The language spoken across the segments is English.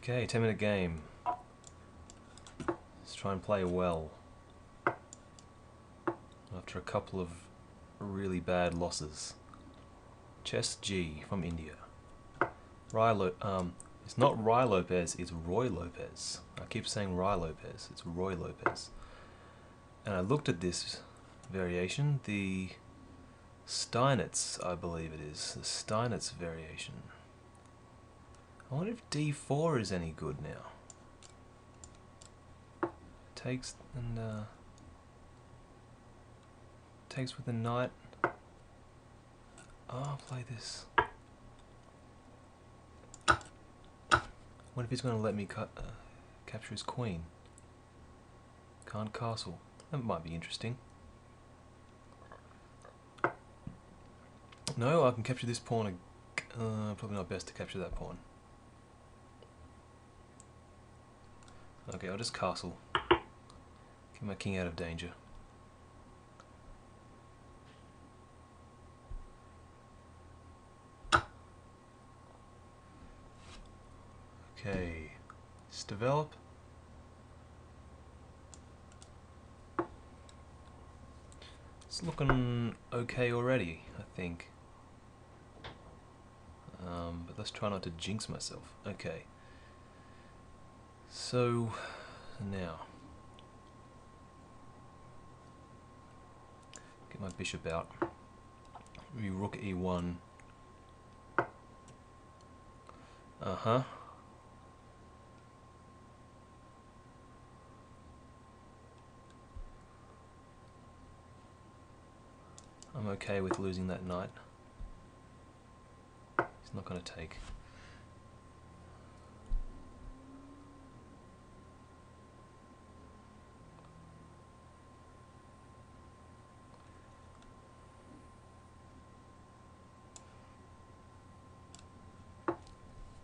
Okay, 10-minute game. Let's try and play well. After a couple of really bad losses. Chess G from India. It's not Rai Lopez, it's Roy Lopez. I keep saying Rai Lopez, it's Roy Lopez. And I looked at this variation, the Steinitz, I believe it is, the Steinitz variation. I wonder if D4 is any good now. Takes and takes with the knight. Oh, I'll play this. What if he's going to let me capture his queen? Can't castle. That might be interesting. No, I can capture this pawn. Probably not best to capture that pawn. Okay, I'll just castle. Get my king out of danger. Okay, let's develop. It's looking okay already, I think. But let's try not to jinx myself. Okay. So, now. Get my bishop out. Maybe rook e1. Uh-huh. I'm okay with losing that knight. He's not going to take.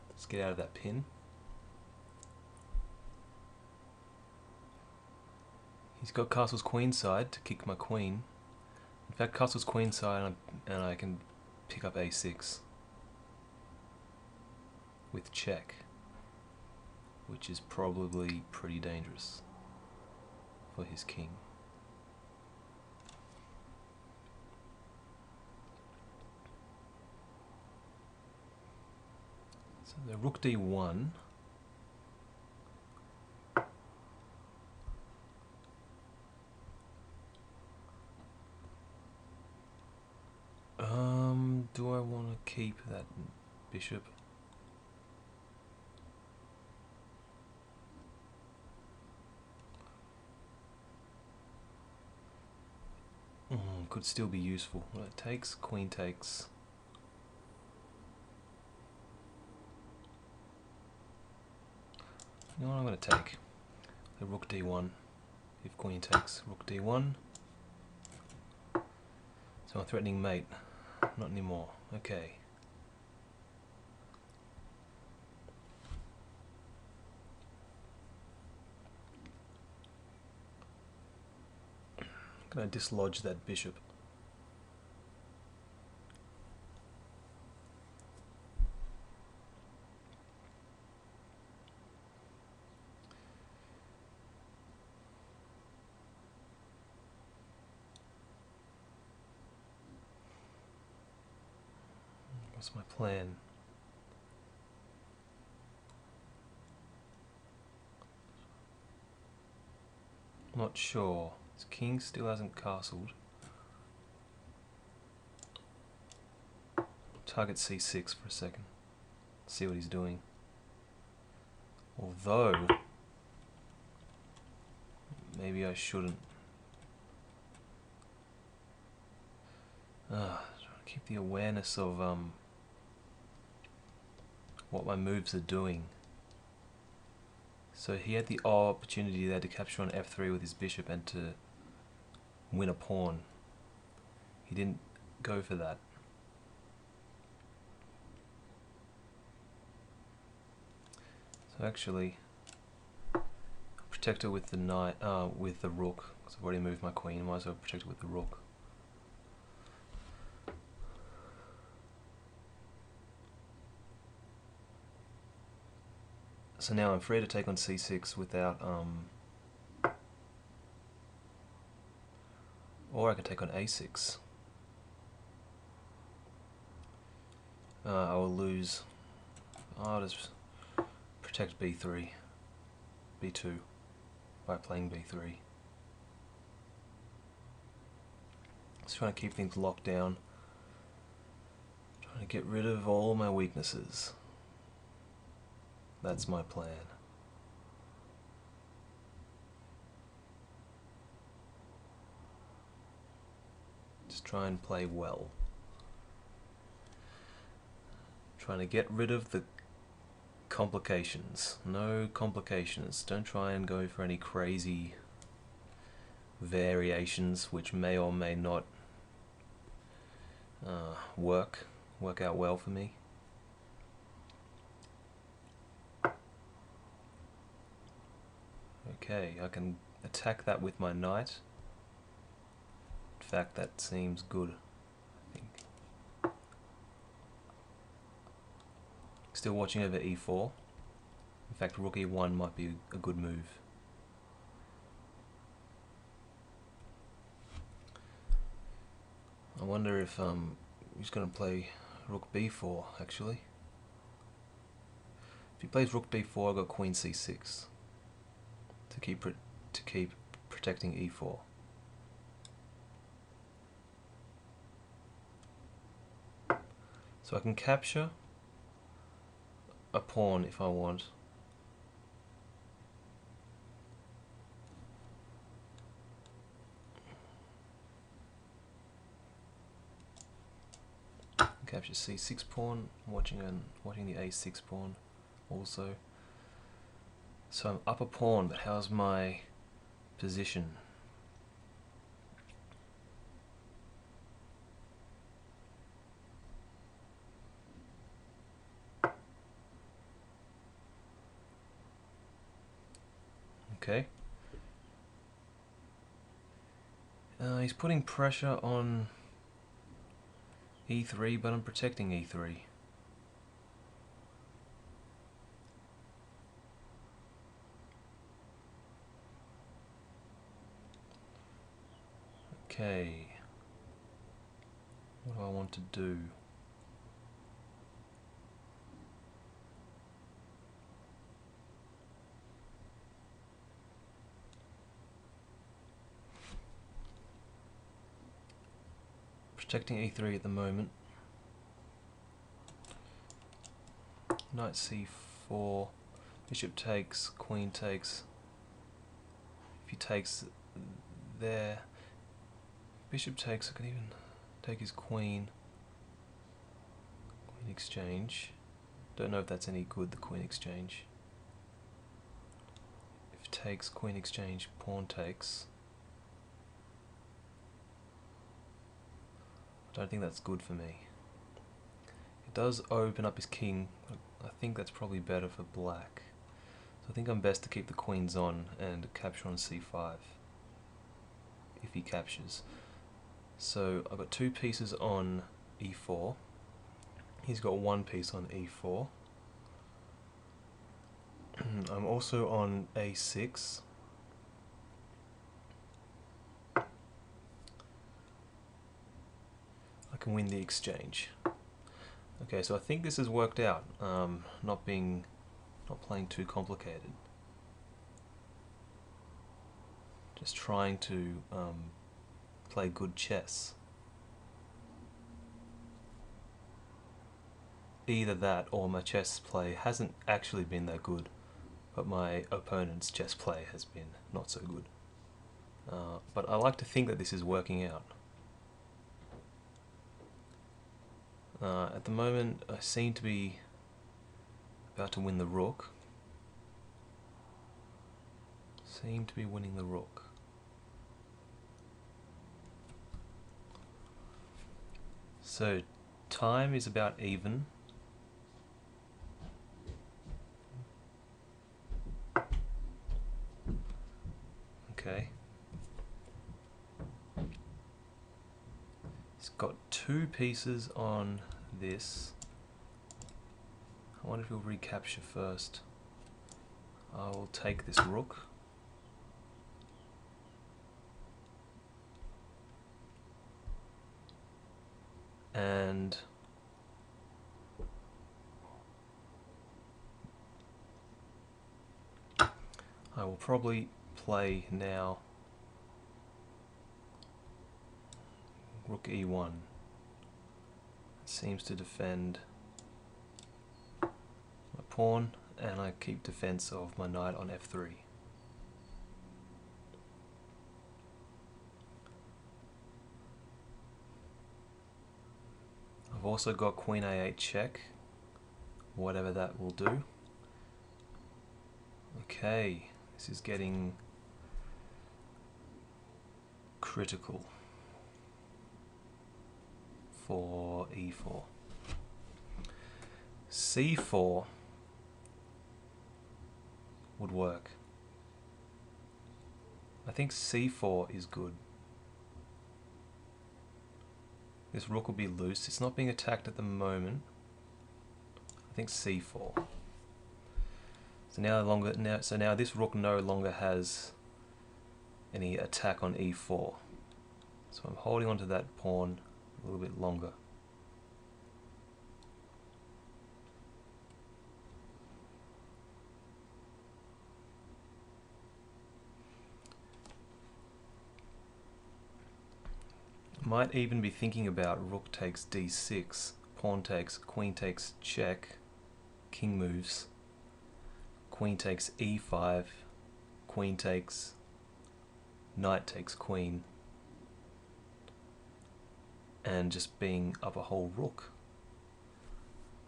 Let's get out of that pin. He's got castle's queenside to kick my queen. In fact, castle's queenside, and I can pick up a6 with check, which is probably pretty dangerous for his king. So the rook d1. Do I want to keep that bishop? Could still be useful. Well, it takes, queen takes. You know what I'm going to take? The rook d1. If queen takes, rook d1. So I'm threatening mate. Not anymore. Okay. I'm going to dislodge that bishop. What's my plan? Not sure. His king still hasn't castled. Target c6 for a second. See what he's doing. Although, maybe I shouldn't. Trying to keep the awareness of what my moves are doing. So he had the opportunity there to capture on f3 with his bishop and to win a pawn. He didn't go for that. So actually, I'll protect her with the knight, with the rook, because I've already moved my queen. Might as well protect her with the rook. So now I'm free to take on c6 without or I can take on a6. I will lose. I'll just protect b3, b2 by playing b3. Just trying to keep things locked down. Trying to get rid of all my weaknesses. That's my plan. Just try and play well. Trying to get rid of the complications. No complications. Don't try and go for any crazy variations which may or may not work out well for me. Okay, I can attack that with my knight. In fact, that seems good, I think. Still watching over e4. In fact, rook e1 might be a good move. I wonder if he's going to play rook b4 actually. If he plays rook b4, I've got queen c6 to keep protecting e4. So I can capture a pawn if I want. Capture c6 pawn. Watching the a6 pawn also. So I'm up a pawn, but how's my position? Okay. He's putting pressure on e3, but I'm protecting e3. Okay. What do I want to do? Protecting e3 at the moment. Knight c4, bishop takes, queen takes. If he takes there, bishop takes, I can even take his queen. Queen exchange. Don't know if that's any good, the queen exchange. If takes, queen exchange, pawn takes. I don't think that's good for me. It does open up his king. I think that's probably better for black. So I think I'm best to keep the queens on and capture on c5 if he captures. So I've got two pieces on e4. He's got one piece on e4. I'm also on a6. I can win the exchange. Okay, so I think this has worked out. Not playing too complicated. Just trying to play good chess. Either that or my chess play hasn't actually been that good, but my opponent's chess play has been not so good. But I like to think that this is working out. At the moment, I seem to be about to win the rook. Seem to be winning the rook. So time is about even. Okay. He's got two pieces on this. I wonder if he'll recapture first. I will take this rook. And I will probably play now rook e1. It seems to defend my pawn, and I keep defense of my knight on f3. I've also got queen a8 check, whatever that will do. Okay, this is getting critical for e4. c4 would work. I think c4 is good. This rook will be loose. It's not being attacked at the moment. I think c4. So now this rook no longer has any attack on e4. So I'm holding onto that pawn a little bit longer. Might even be thinking about rook takes d6, pawn takes, queen takes check, king moves, queen takes e5, queen takes, knight takes queen, and just being up a whole rook.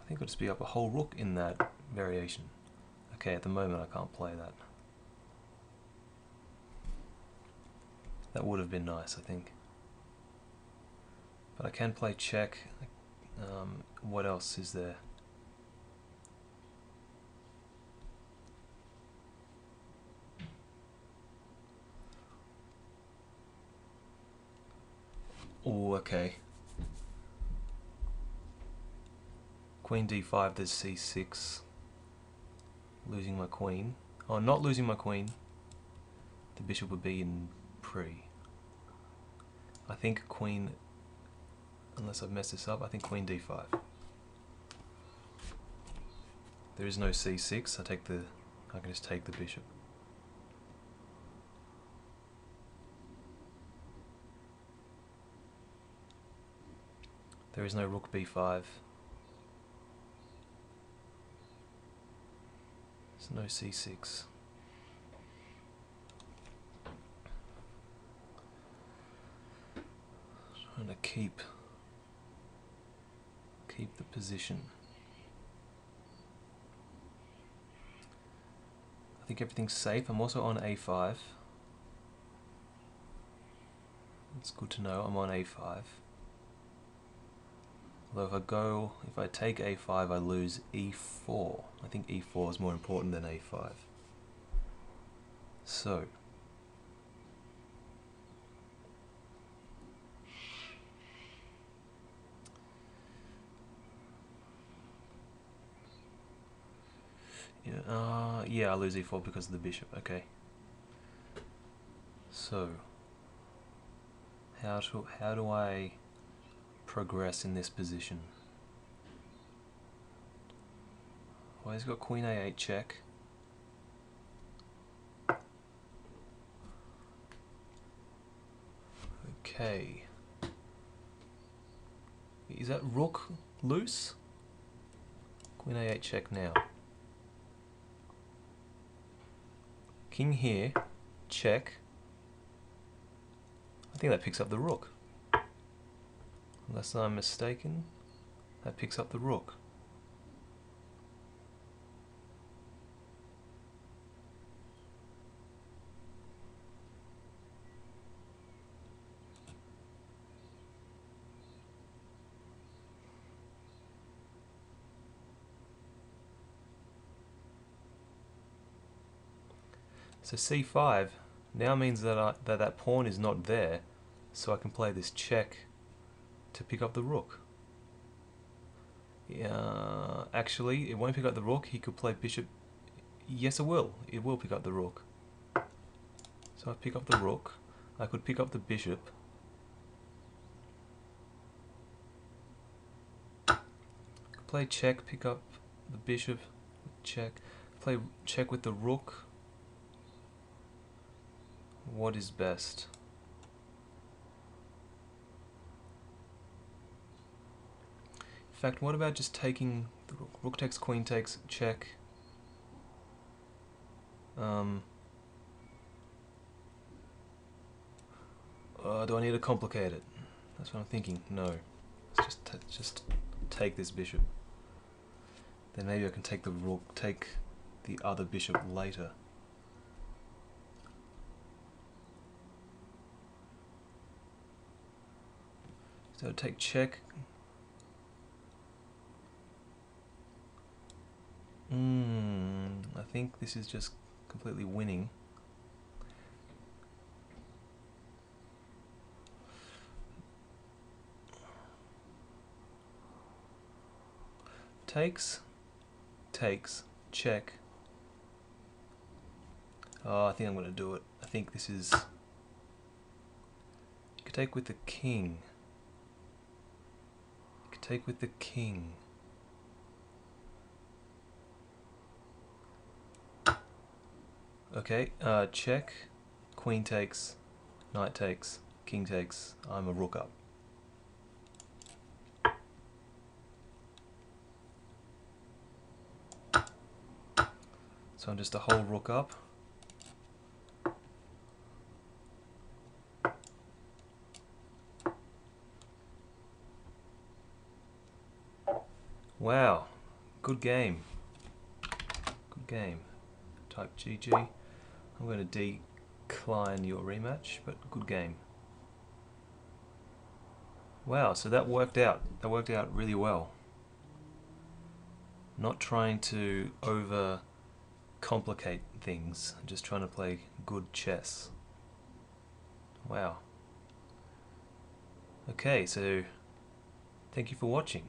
I think it'll just be up a whole rook in that variation. Okay, at the moment I can't play that. That would have been nice, I think. But I can play check. What else is there? Oh, okay. Queen d5, there's c6. Losing my queen. Oh, not losing my queen. The bishop would be in pre. I think queen, unless I've messed this up, I think queen d5. There is no c6. I can just take the bishop. There is no rook b5. There's no c6. Trying to keep the position. I think everything's safe. I'm also on a5. It's good to know I'm on a5. Although if I take a5, I lose e4. I think e4 is more important than a5. So, yeah, I lose e4 because of the bishop. Okay. So, how do I progress in this position? Well, he's got queen a8 check. Okay. Is that rook loose? Queen a8 check now. King here, check. I think that picks up the rook. Unless I'm mistaken, that picks up the rook. So c5 now means that that pawn is not there, so I can play this check to pick up the rook. Actually, it won't pick up the rook. He could play bishop Yes, it will. It will pick up the rook. So I pick up the rook. I could pick up the bishop. Play check, pick up the bishop, check. Play check with the rook. What is best? In fact, what about just taking the rook? Rook takes, queen takes, check. Do I need to complicate it? That's what I'm thinking. No. Let's just take this bishop. Then maybe I can take the rook, take the other bishop later. So take check. I think this is just completely winning. Takes, check. Oh, I think I'm going to do it. I think this is... You could take with the king. You could take with the king. Okay, check, queen takes, knight takes, king takes, I'm a rook up. So I'm just a whole rook up. Wow, good game. Good game. Type GG. I'm going to decline your rematch, but good game. Wow, so that worked out. That worked out really well. Not trying to over complicate things, just trying to play good chess. Wow. Okay, so thank you for watching.